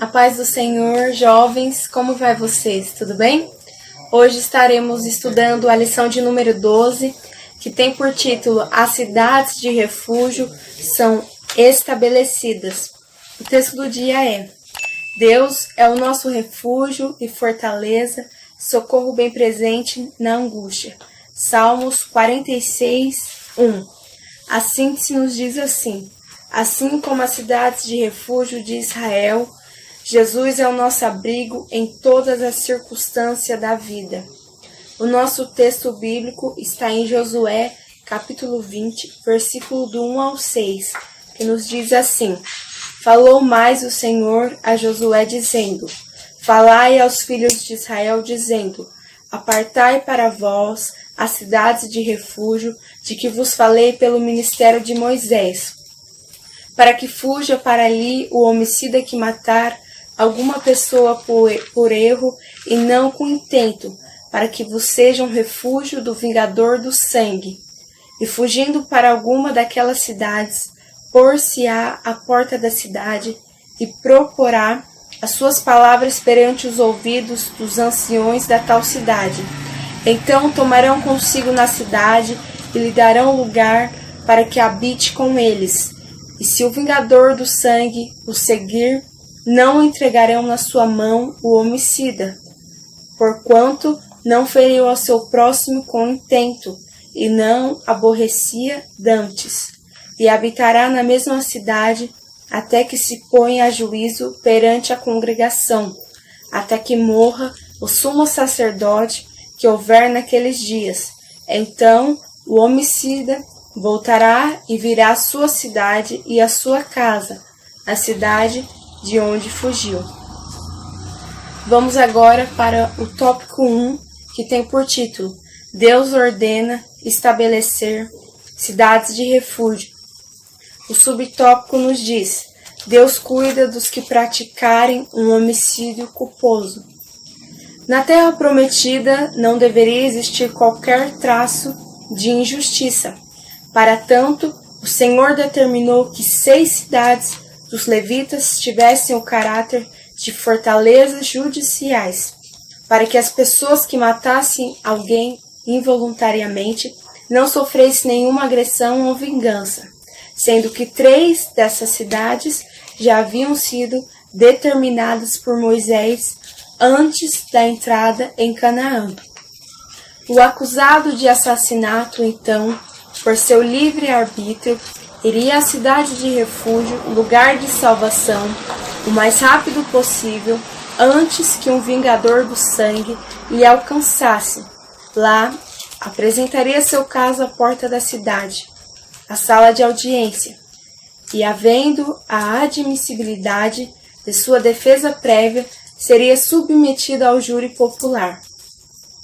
A paz do Senhor, jovens, como vai vocês? Tudo bem? Hoje estaremos estudando a lição de número 12, que tem por título As cidades de refúgio são estabelecidas. O texto do dia é: Deus é o nosso refúgio e fortaleza, socorro bem presente na angústia. Salmos 46, 1. A síntese nos diz assim: assim como as cidades de refúgio de Israel, Jesus é o nosso abrigo em todas as circunstâncias da vida. O nosso texto bíblico está em Josué, capítulo 20, versículo do 1 ao 6, que nos diz assim: falou mais o Senhor a Josué, dizendo: falai aos filhos de Israel, dizendo: apartai para vós as cidades de refúgio, de que vos falei pelo ministério de Moisés, para que fuja para ali o homicida que matar alguma pessoa por erro e não com intento, para que vos seja um refúgio do vingador do sangue. E fugindo para alguma daquelas cidades, pôr-se-á à porta da cidade e proporá as suas palavras perante os ouvidos dos anciões da tal cidade. Então tomarão consigo na cidade e lhe darão lugar para que habite com eles. E se o vingador do sangue o seguir, não entregarão na sua mão o homicida, porquanto não feriu ao seu próximo com intento, e não aborrecia dantes, e habitará na mesma cidade, até que se ponha a juízo perante a congregação, até que morra o sumo sacerdote que houver naqueles dias. Então o homicida voltará e virá à sua cidade e à sua casa, a cidade de onde fugiu. Vamos agora para o tópico 1, que tem por título: Deus ordena estabelecer cidades de refúgio. O subtópico nos diz: Deus cuida dos que praticarem um homicídio culposo. Na terra prometida não deveria existir qualquer traço de injustiça. Para tanto, o Senhor determinou que 6 cidades dos levitas tivessem o caráter de fortalezas judiciais, para que as pessoas que matassem alguém involuntariamente não sofressem nenhuma agressão ou vingança, sendo que 3 dessas cidades já haviam sido determinadas por Moisés antes da entrada em Canaã. O acusado de assassinato, então, por seu livre-arbítrio, iria à cidade de refúgio, lugar de salvação, o mais rápido possível, antes que um vingador do sangue lhe alcançasse. Lá, apresentaria seu caso à porta da cidade, a sala de audiência, e, havendo a admissibilidade de sua defesa prévia, seria submetido ao júri popular.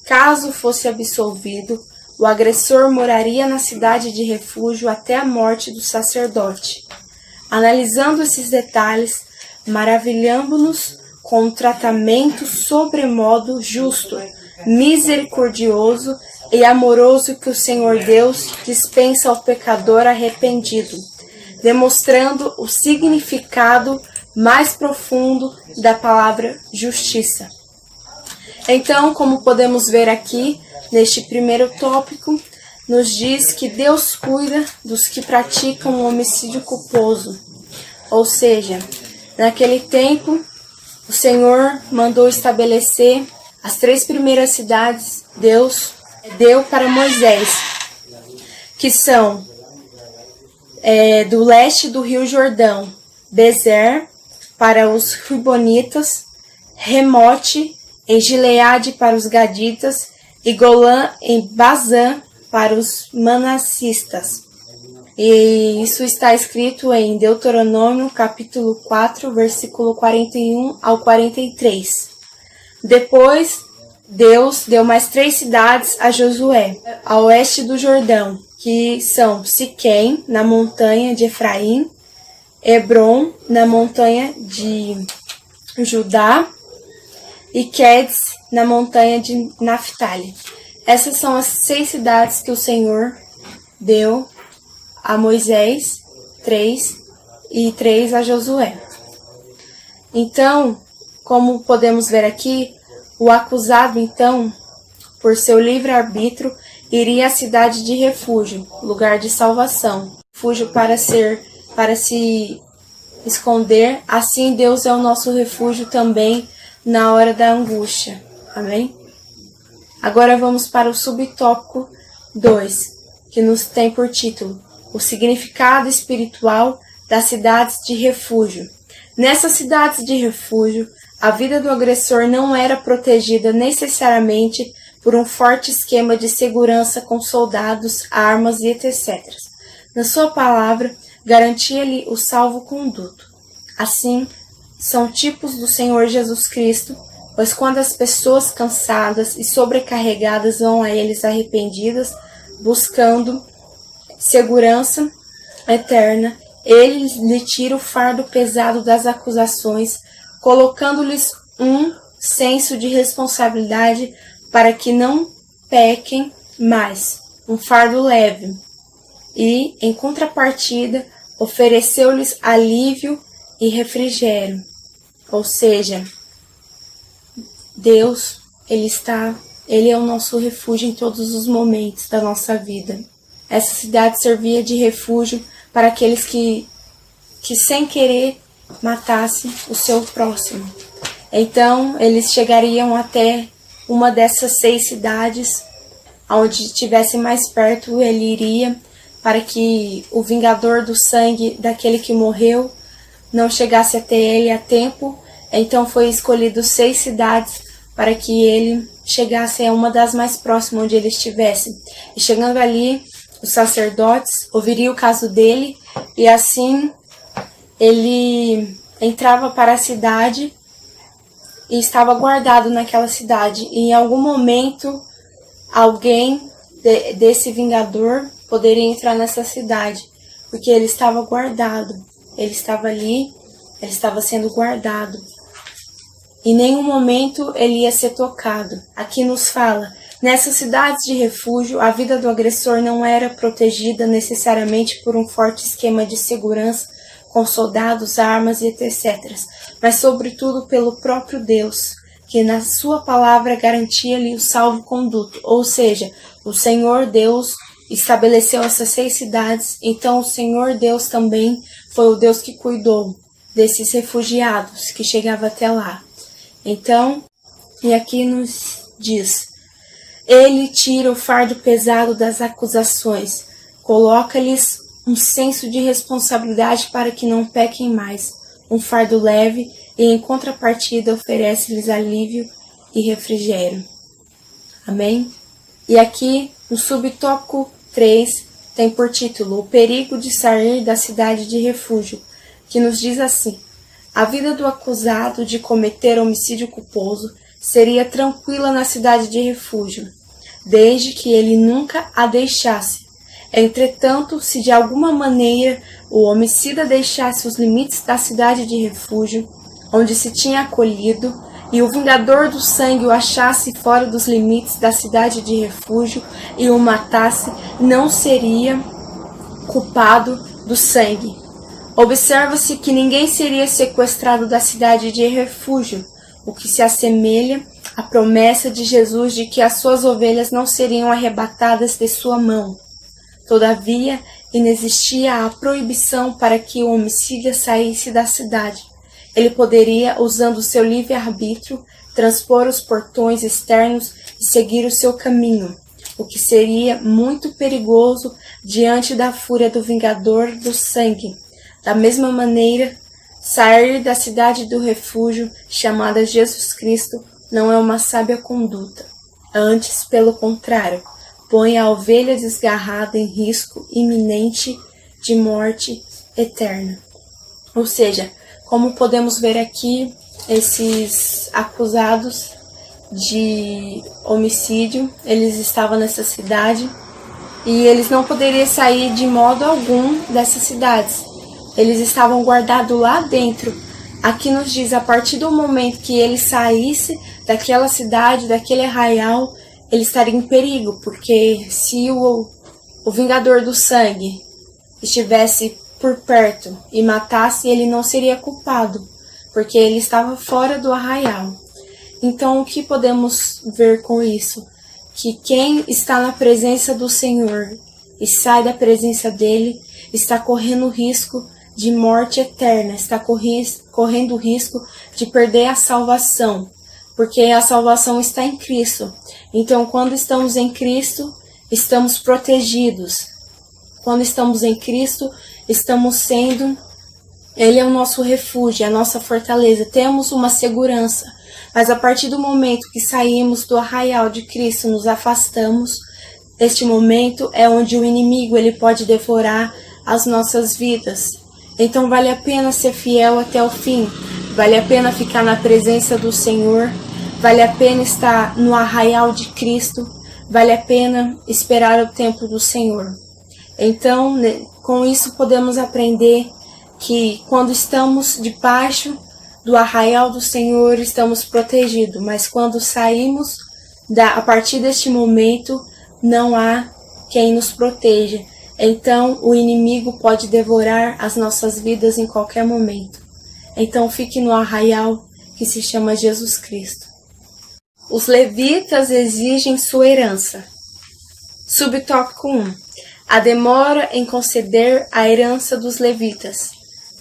Caso fosse absolvido, o agressor moraria na cidade de refúgio até a morte do sacerdote. Analisando esses detalhes, maravilhamos-nos com o tratamento sobremodo justo, misericordioso e amoroso que o Senhor Deus dispensa ao pecador arrependido, demonstrando o significado mais profundo da palavra justiça. Então, como podemos ver aqui, neste primeiro tópico, nos diz que Deus cuida dos que praticam o homicídio culposo. Ou seja, naquele tempo, o Senhor mandou estabelecer as 3 primeiras cidades. Deus deu para Moisés, que são do leste do rio Jordão, Bezer para os Ribonitas, Remote em Gileade para os Gaditas e Golã em Bazã para os Manassistas. E isso está escrito em Deuteronômio, capítulo 4, versículo 41 ao 43. Depois, Deus deu mais 3 cidades a Josué, a oeste do Jordão, que são Siquém, na montanha de Efraim, Hebron, na montanha de Judá, e Quedes, na montanha de Naftali. Essas são as 6 cidades que o Senhor deu a Moisés, 3, e 3 a Josué. Então, como podemos ver aqui, o acusado, então, por seu livre-arbítrio, iria à cidade de refúgio, lugar de salvação, refúgio para se esconder. Assim, Deus é o nosso refúgio também na hora da angústia. Amém? Agora vamos para o subtópico 2, que nos tem por título o significado espiritual das cidades de refúgio. Nessas cidades de refúgio, a vida do agressor não era protegida necessariamente por um forte esquema de segurança com soldados, armas e etc. Na sua palavra, garantia-lhe o salvo-conduto. Assim, são tipos do Senhor Jesus Cristo, pois quando as pessoas cansadas e sobrecarregadas vão a eles arrependidas, buscando segurança eterna, ele lhe tira o fardo pesado das acusações, colocando-lhes um senso de responsabilidade para que não pequem mais, um fardo leve. E, em contrapartida, ofereceu-lhes alívio e refrigério. Ou seja, Deus, Ele é o nosso refúgio em todos os momentos da nossa vida. Essa cidade servia de refúgio para aqueles que sem querer matassem o seu próximo. Então, eles chegariam até uma dessas 6 cidades, onde estivesse mais perto, ele iria, para que o vingador do sangue daquele que morreu não chegasse até ele a tempo. Então foi escolhido 6 cidades para que ele chegasse a uma das mais próximas onde ele estivesse. E chegando ali, os sacerdotes ouviriam o caso dele, e assim ele entrava para a cidade e estava guardado naquela cidade. E em algum momento, alguém desse vingador poderia entrar nessa cidade, porque ele estava guardado. Ele estava ali, ele estava sendo guardado. Em nenhum momento ele ia ser tocado. Aqui nos fala, nessas cidades de refúgio, a vida do agressor não era protegida necessariamente por um forte esquema de segurança com soldados, armas e etc., mas sobretudo pelo próprio Deus, que na sua palavra garantia-lhe o salvo-conduto. Ou seja, o Senhor Deus estabeleceu essas 6 cidades, então o Senhor Deus também foi o Deus que cuidou desses refugiados que chegavam até lá. Então, e aqui nos diz, ele tira o fardo pesado das acusações, coloca-lhes um senso de responsabilidade para que não pequem mais, um fardo leve, e em contrapartida oferece-lhes alívio e refrigério. Amém? E aqui, no subtópico 3, tem por título o perigo de sair da cidade de refúgio, que nos diz assim, a vida do acusado de cometer homicídio culposo seria tranquila na cidade de refúgio, desde que ele nunca a deixasse. Entretanto, se de alguma maneira o homicida deixasse os limites da cidade de refúgio, onde se tinha acolhido, e o vingador do sangue o achasse fora dos limites da cidade de refúgio e o matasse, não seria culpado do sangue. Observa-se que ninguém seria sequestrado da cidade de refúgio, o que se assemelha à promessa de Jesus de que as suas ovelhas não seriam arrebatadas de sua mão. Todavia, inexistia a proibição para que o homicida saísse da cidade. Ele poderia, usando seu livre-arbítrio, transpor os portões externos e seguir o seu caminho, o que seria muito perigoso diante da fúria do vingador do sangue. Da mesma maneira, sair da cidade do refúgio, chamada Jesus Cristo, não é uma sábia conduta. Antes, pelo contrário, põe a ovelha desgarrada em risco iminente de morte eterna. Ou seja, como podemos ver aqui, esses acusados de homicídio, eles estavam nessa cidade e eles não poderiam sair de modo algum dessas cidades. Eles estavam guardados lá dentro. Aqui nos diz, a partir do momento que ele saísse daquela cidade, daquele arraial, ele estaria em perigo, porque se o vingador do sangue estivesse por perto e matasse, ele não seria culpado. porque ele estava fora do arraial. Então, o que podemos ver com isso? Que quem está na presença do Senhor e sai da presença dele está correndo risco de morte eterna, está correndo o risco de perder a salvação, porque a salvação está em Cristo. Então, quando estamos em Cristo, estamos protegidos. Quando estamos em Cristo, Ele é o nosso refúgio, a nossa fortaleza, temos uma segurança. Mas a partir do momento que saímos do arraial de Cristo, nos afastamos, este momento é onde o inimigo ele pode devorar as nossas vidas. Então vale a pena ser fiel até o fim, vale a pena ficar na presença do Senhor, vale a pena estar no arraial de Cristo, vale a pena esperar o tempo do Senhor. Então, com isso podemos aprender que quando estamos debaixo do arraial do Senhor, estamos protegidos, mas quando saímos a partir deste momento, não há quem nos proteja. Então, o inimigo pode devorar as nossas vidas em qualquer momento. Então, fique no arraial que se chama Jesus Cristo. Os levitas exigem sua herança. Subtópico 1. A demora em conceder a herança dos levitas,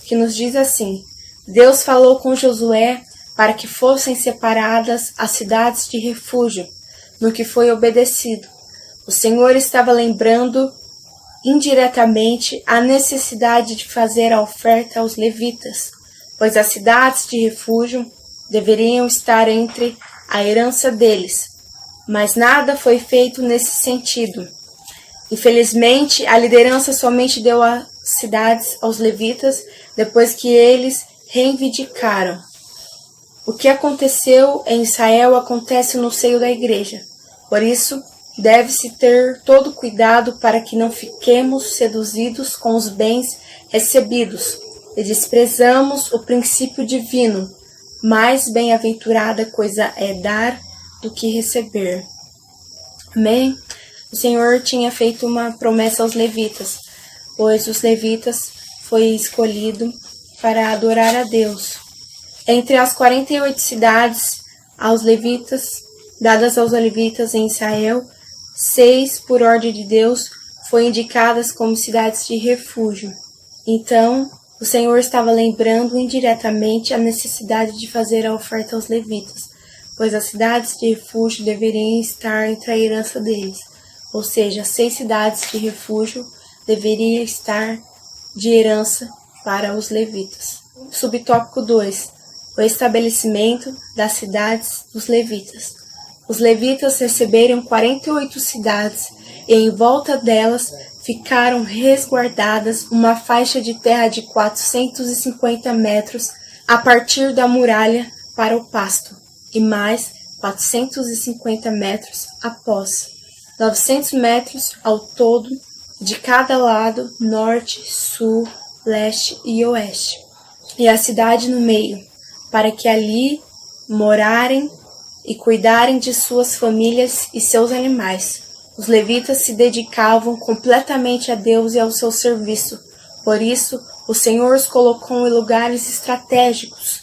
que nos diz assim: Deus falou com Josué para que fossem separadas as cidades de refúgio, no que foi obedecido. O Senhor estava lembrando indiretamente a necessidade de fazer a oferta aos levitas, pois as cidades de refúgio deveriam estar entre a herança deles, mas nada foi feito nesse sentido. Infelizmente, a liderança somente deu as cidades aos levitas depois que eles reivindicaram. O que aconteceu em Israel acontece no seio da igreja. Por isso, deve-se ter todo cuidado para que não fiquemos seduzidos com os bens recebidos e desprezamos o princípio divino. Mais bem-aventurada coisa é dar do que receber. Amém? O Senhor tinha feito uma promessa aos levitas, pois os levitas foi escolhido para adorar a Deus. Entre as 48 cidades dadas aos levitas em Israel, 6, por ordem de Deus, foram indicadas como cidades de refúgio. Então, o Senhor estava lembrando indiretamente a necessidade de fazer a oferta aos levitas, pois as cidades de refúgio deveriam estar entre a herança deles, ou seja, 6 cidades de refúgio deveriam estar de herança para os levitas. Subtópico 2. O estabelecimento das cidades dos levitas. Os levitas receberam 48 cidades e em volta delas ficaram resguardadas uma faixa de terra de 450 metros a partir da muralha para o pasto e mais 450 metros após, 900 metros ao todo de cada lado, norte, sul, leste e oeste, e a cidade no meio, para que ali morarem e cuidarem de suas famílias e seus animais. Os levitas se dedicavam completamente a Deus e ao seu serviço. Por isso, o Senhor os colocou em lugares estratégicos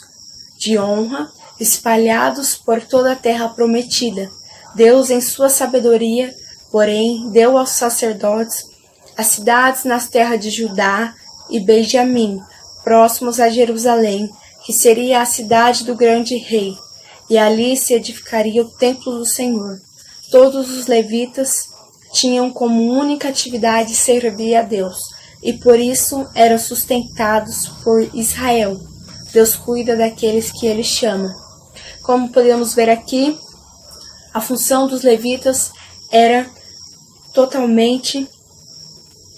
de honra, espalhados por toda a terra prometida. Deus, em sua sabedoria, porém, deu aos sacerdotes as cidades nas terras de Judá e Benjamim, próximos a Jerusalém, que seria a cidade do grande rei, e ali se edificaria o templo do Senhor. Todos os levitas tinham como única atividade servir a Deus, e por isso eram sustentados por Israel. Deus cuida daqueles que Ele chama. Como podemos ver aqui, a função dos levitas era totalmente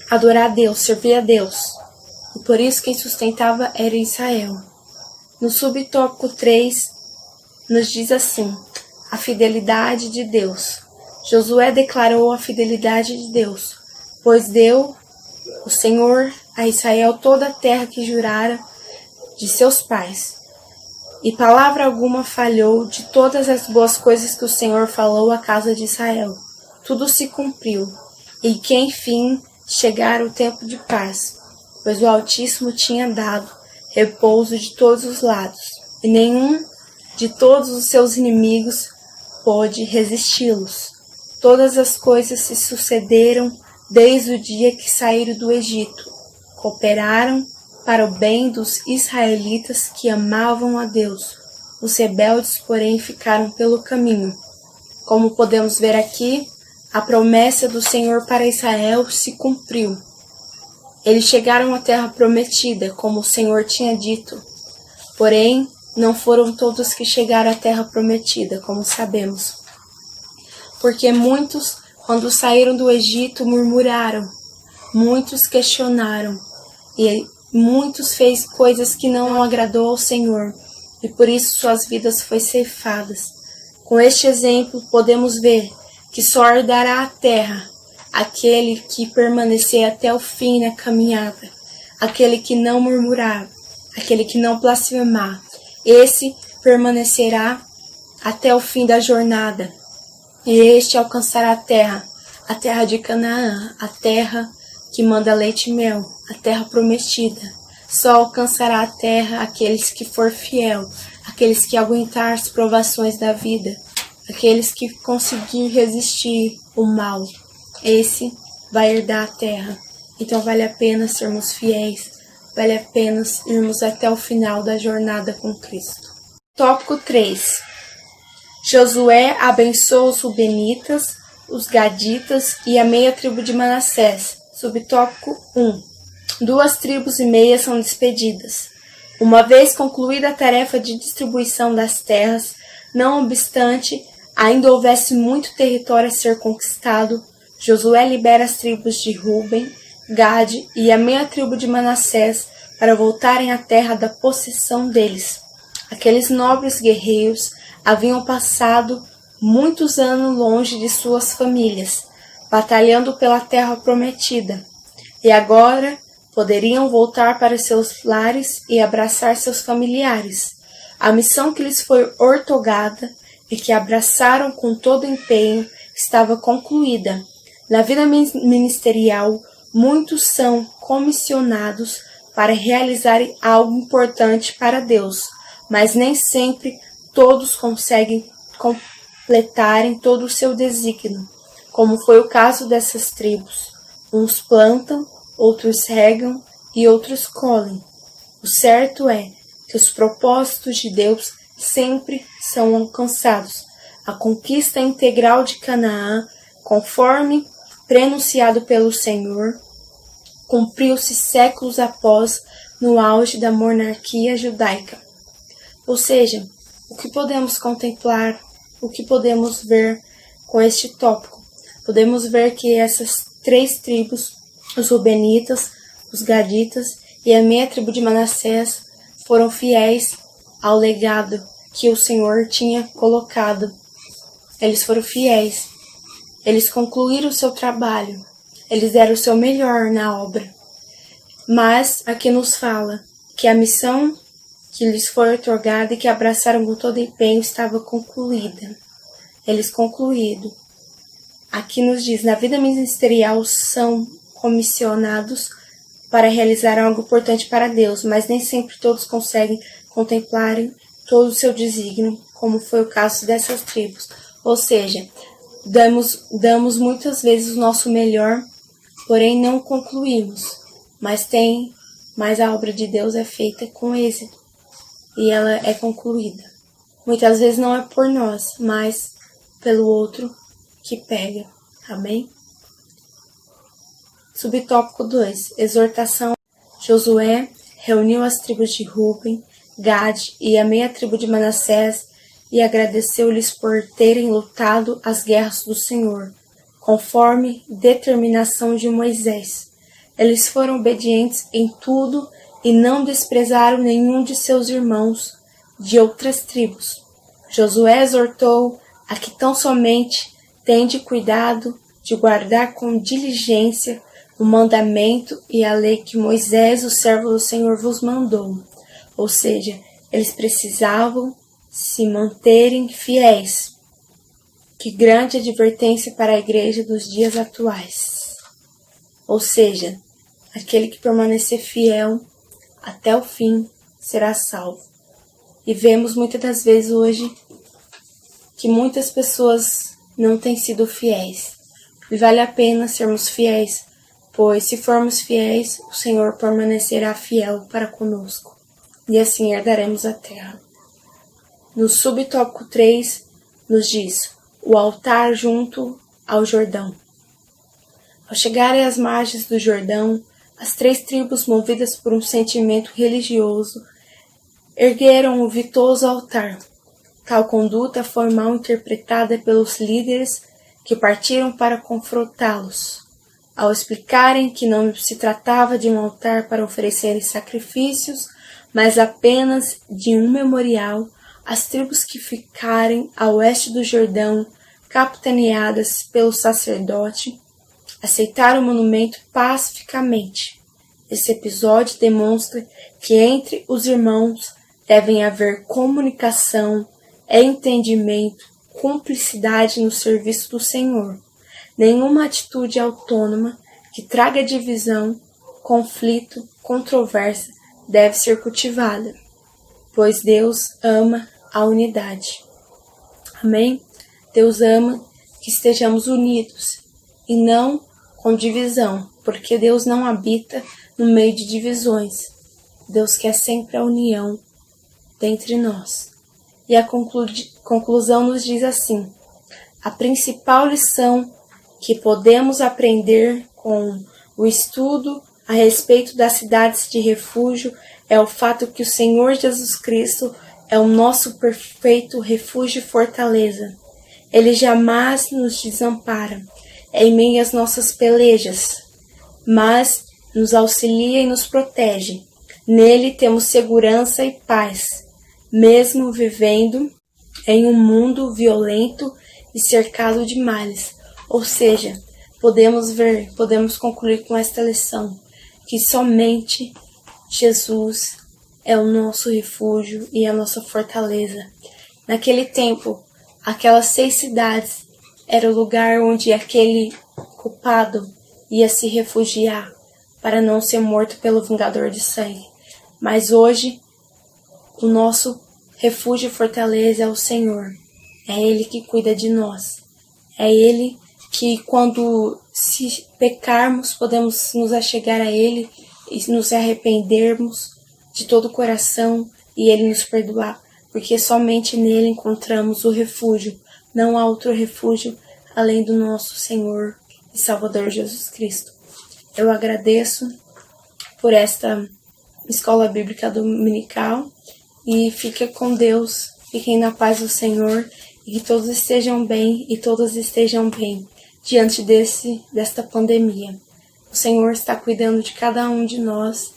adorar a Deus, servir a Deus. E por isso quem sustentava era Israel. No subtópico 3, nos diz assim: a fidelidade de Deus. Josué declarou a fidelidade de Deus, pois deu o Senhor a Israel toda a terra que jurara de seus pais. E palavra alguma falhou de todas as boas coisas que o Senhor falou à casa de Israel. Tudo se cumpriu, e que enfim chegara o tempo de paz, pois o Altíssimo tinha dado repouso de todos os lados. e nenhum de todos os seus inimigos pôde resisti-los. Todas as coisas se sucederam desde o dia que saíram do Egito. Cooperaram para o bem dos israelitas que amavam a Deus. Os rebeldes, porém, ficaram pelo caminho. Como podemos ver aqui, a promessa do Senhor para Israel se cumpriu. Eles chegaram à terra prometida, como o Senhor tinha dito. Porém, não foram todos que chegaram à terra prometida, como sabemos. Porque muitos, quando saíram do Egito, murmuraram. Muitos questionaram. E muitos fez coisas que não agradou ao Senhor. E por isso suas vidas foram ceifadas. Com este exemplo, podemos ver que só herdará a terra aquele que permanecer até o fim na caminhada, aquele que não murmurar, aquele que não blasfemar. Esse permanecerá até o fim da jornada, e este alcançará a terra de Canaã, a terra que manda leite e mel, a terra prometida. Só alcançará a terra aqueles que for fiel, aqueles que aguentar as provações da vida, aqueles que conseguir resistir o mal. Esse vai herdar a terra. Então vale a pena sermos fiéis, vale a pena irmos até o final da jornada com Cristo. Tópico 3. Josué abençoa os Rubenitas, os Gaditas e a meia tribo de Manassés. Subtópico 1. 2 tribos e meia são despedidas. Uma vez concluída a tarefa de distribuição das terras, não obstante, ainda houvesse muito território a ser conquistado, Josué libera as tribos de Ruben, Gade e a meia tribo de Manassés para voltarem à terra da possessão deles. Aqueles nobres guerreiros haviam passado muitos anos longe de suas famílias, batalhando pela terra prometida, e agora poderiam voltar para seus lares e abraçar seus familiares. A missão que lhes foi outorgada e que abraçaram com todo empenho estava concluída. Na vida ministerial, muitos são comissionados para realizarem algo importante para Deus, mas nem sempre todos conseguem completarem todo o seu desígnio, como foi o caso dessas tribos. Uns plantam, outros regam e outros colhem. O certo é que os propósitos de Deus sempre são alcançados. A conquista integral de Canaã, conforme prenunciado pelo Senhor, cumpriu-se séculos após, no auge da monarquia judaica. Ou seja, o que podemos contemplar, o que podemos ver com este tópico? Podemos ver que essas 3 tribos, os Rubenitas, os Gaditas e a meia tribo de Manassés, foram fiéis ao legado que o Senhor tinha colocado. Eles foram fiéis. Eles concluíram o seu trabalho. Eles deram o seu melhor na obra. Mas aqui nos fala que a missão que lhes foi outorgada e que abraçaram com todo empenho estava concluída. Eles concluíram. Aqui nos diz, na vida ministerial são comissionados para realizar algo importante para Deus, mas nem sempre todos conseguem contemplar todo o seu desígnio, como foi o caso dessas tribos. Ou seja, damos muitas vezes o nosso melhor, porém não concluímos, mas a obra de Deus é feita com êxito e ela é concluída. Muitas vezes não é por nós, mas pelo outro que pega. Amém? Subtópico 2. Exortação. Josué reuniu as tribos de Ruben, Gade e a meia tribo de Manassés e agradeceu-lhes por terem lutado as guerras do Senhor, conforme determinação de Moisés. Eles foram obedientes em tudo e não desprezaram nenhum de seus irmãos de outras tribos. Josué exortou a que tão somente tende cuidado de guardar com diligência o mandamento e a lei que Moisés, o servo do Senhor, vos mandou. Ou seja, eles precisavam se manterem fiéis. Que grande advertência para a igreja dos dias atuais. Ou seja, aquele que permanecer fiel até o fim será salvo. E vemos muitas das vezes hoje que muitas pessoas não têm sido fiéis. E vale a pena sermos fiéis, pois se formos fiéis, o Senhor permanecerá fiel para conosco, e assim herdaremos a terra. No subtópico 3, nos diz: o altar junto ao Jordão. Ao chegarem às margens do Jordão, as 3 tribos, movidas por um sentimento religioso, ergueram o vitoso altar. Tal conduta foi mal interpretada pelos líderes que partiram para confrontá-los. Ao explicarem que não se tratava de um altar para oferecerem sacrifícios, mas apenas de um memorial, as tribos que ficarem a oeste do Jordão, capitaneadas pelo sacerdote, aceitaram o monumento pacificamente. Esse episódio demonstra que entre os irmãos devem haver comunicação, entendimento, cumplicidade no serviço do Senhor. Nenhuma atitude autônoma que traga divisão, conflito, controvérsia deve ser cultivada, pois Deus ama a unidade. Amém? Deus ama que estejamos unidos e não com divisão, porque Deus não habita no meio de divisões. Deus quer sempre a união dentre nós. E a conclusão nos diz assim: a principal lição que podemos aprender com o estudo a respeito das cidades de refúgio é o fato que o Senhor Jesus Cristo é o nosso perfeito refúgio e fortaleza. Ele jamais nos desampara em meio às nossas pelejas, mas nos auxilia e nos protege. Nele temos segurança e paz, mesmo vivendo em um mundo violento e cercado de males. Ou seja, podemos concluir com esta lição, que somente Jesus é o nosso refúgio e a nossa fortaleza. Naquele tempo, aquelas 6 cidades era o lugar onde aquele culpado ia se refugiar para não ser morto pelo vingador de sangue. Mas hoje, o nosso refúgio e fortaleza é o Senhor. É Ele que cuida de nós. É Ele que, quando se pecarmos, podemos nos achegar a Ele e nos arrependermos de todo o coração e Ele nos perdoar, porque somente nele encontramos o refúgio. Não há outro refúgio além do nosso Senhor e Salvador Jesus Cristo. Eu agradeço por esta escola bíblica dominical e fiquem com Deus, fiquem na paz do Senhor e que todos estejam bem e todas estejam bem diante desta pandemia. O Senhor está cuidando de cada um de nós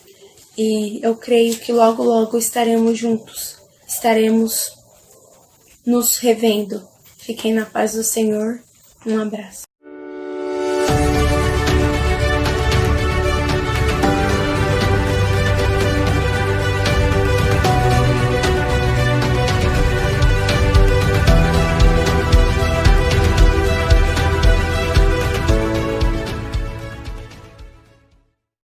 e eu creio que logo, logo estaremos juntos, estaremos nos revendo. Fiquem na paz do Senhor. Um abraço.